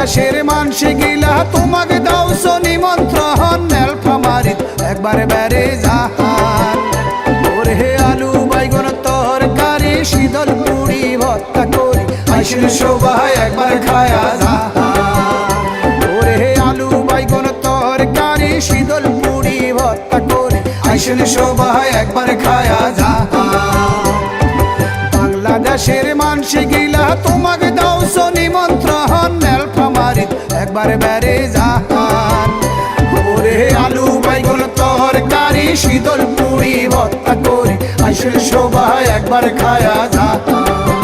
বাংলাদেশের মানসি গিলা তোমাকে দাওছো নিমন্ত্রণ নীলফামারীত একবার বেড়ে যাহান ওরে আলু বাইগন তরকারি শীতল পুরি ভর্তা করি আইসেন সবাই একবার খায়া যাহান ওরে আলু বাইগন তরকারি শীতল পুরি ভর্তা করি আইসেন সবাই একবার খায়া যাহান বাংলাদেশের মানসি গিলা তোমাকে দাওছো নিমন্ত্রণ নীলফামারীত একবার বেড়ে যাহান ওরে আলু বাইগন তরকারি শীতল পুরি ভর্তা করি আইসেন সবাই একবার খায়া যাহান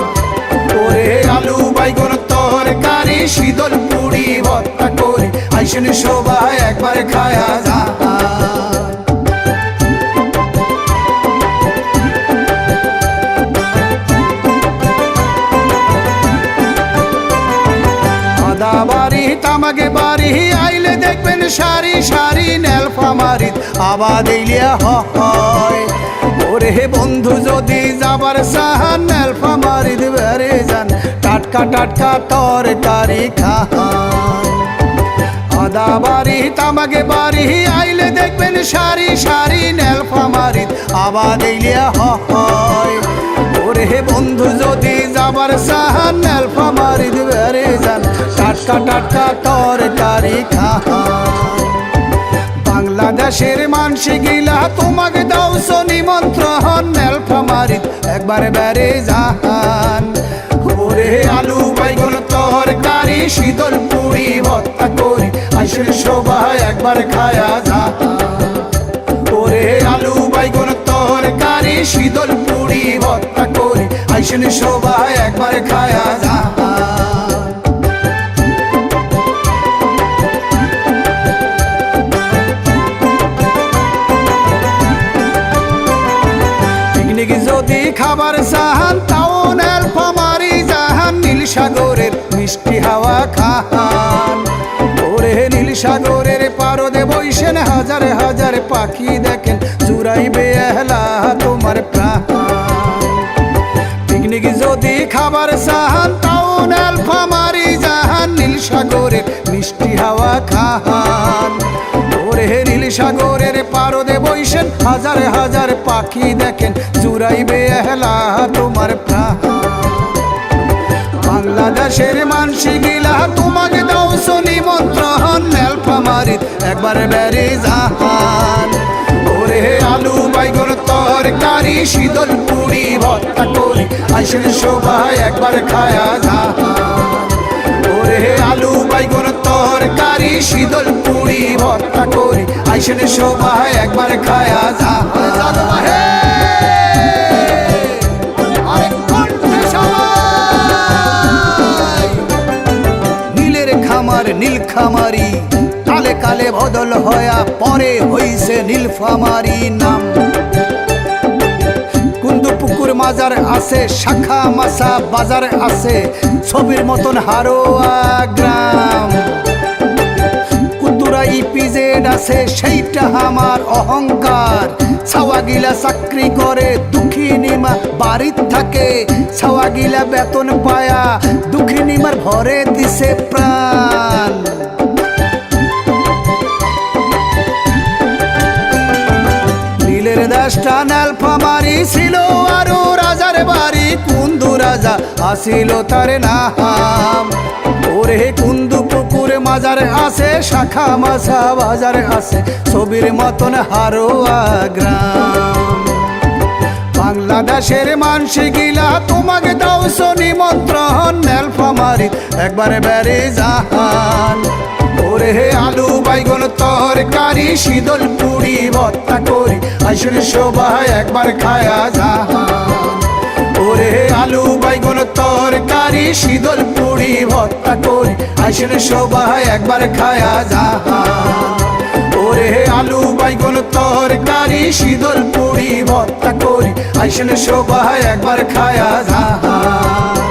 ওরে আলু বাইগন তরকারি শীতল পুরি ভর্তা করি আইসেন সবাই একবার খায়া যাহান বাড়ি তামাকে বাড়ি আইলে দেখবেন সারি সারি নীলফামারীত আবাদ ইলিয়া হয় ওরে বন্ধু যদি যাবার চাহান নীলফামারীত বেড়ে যান টাটকা টাটকা তরকারি খান আদা বাড়ি তামাকে বাড়ি আইলে দেখবেন সারি সারি নীলফামারীত আবাদ ইলিয়া হয় ওরে বন্ধু যদি যাবার চাহান নীলফামারীত বেড়ে যান টাটকা টাটকা তরকারি খান বাংলাদেশের মানসি গিলা তোমাকে দাওছো নিমন্ত্রণ নীলফামারীত একবার বেড়ে যাহান ওরে আলু বাইগন তরকারি শীতল পুরি ভর্তা করি আইসেন সবাই একবার খায়া যাহান ওরে আলু বাইগন তরকারি শীতল পুরি ভর্তা করি আইসেন সবাই একবার খায়া যাহান যদি খাবার চাহান তাও নীলফামারী যাহান নীলসাগরের মিষ্টি হাওয়া খান ওরে নীলসাগরের পারদে বইসেন হাজার হাজার পাখি দেখেন চুরাইবে এহলা তোমার প্রাণ পিকনিক যদি খাবার চাহান তাও নীলফামারী যাহান নীলসাগরের মিষ্টি হাওয়া খান ওরে নীলসাগরের পারদে বইসেন হাজার হাজার পাখি দেখেন চুরাইবে এহলা তোমার প্রাণ বাংলাদেশের মানসি গিলা তোমাকে দাওছো নিমন্ত্রণ নীলফামারীত একবার বেড়ে যাহান ওরে আলু বাইগন তরকারি শীতল পুরি ভর্তা করি আইসেন সবাই একবার খায়া যাহান ওরে আলু বাইগন তরকারি শীতল পুরি ভর্তা করি আইসেন সবাই একবার খায়া যাহান নীলের খামার নীলখামারি কালে কালে বদল হয়া পরে হইছে নীলফামারী নাম কুন্দু পুকুর মাজার আছে শাখা মাছা বাজার আছে ছবির মতন হারোয়া গ্রাম উত্তরা ইপিজেড আছে সেইটা আমার অহংকার ছাওয়া গিলা চাকরি করে দুঃখিনীমা বাড়িত থাকে ছাওয়া গিলা বেতন পায়া দুঃখিনীমার ভরে দিছে প্রাণ নীলের দেশটা নীলফামারী ছিল আরো রাজার বাড়ি কুন্দু রাজা আসিল তার নাম ওরে কুন্দু পুকুর মাজার আছে শাখা মাছা বাজার আছে ছবির মতন হারোয়া গ্রাম বাংলাদেশের মানসি গিলা তোমাকে দাওছো নিমন্ত্রণ নীলফামারীত একবার বেড়ে যাহান ওরে আলু বাইগন তরকারি শীতল পুরি ভর্তা করি আইসেন সবাই একবার খায়া যাহান ওরে আলু বাইগন তরকারি শীতল পুরি ভর্তা করি আইসেন সবাই একবার খায়া যাহান ওরে আলু বাইগন তরকারি শীতল পুরি ভর্তা করি আইসেন সবাই একবার খায়া যাহান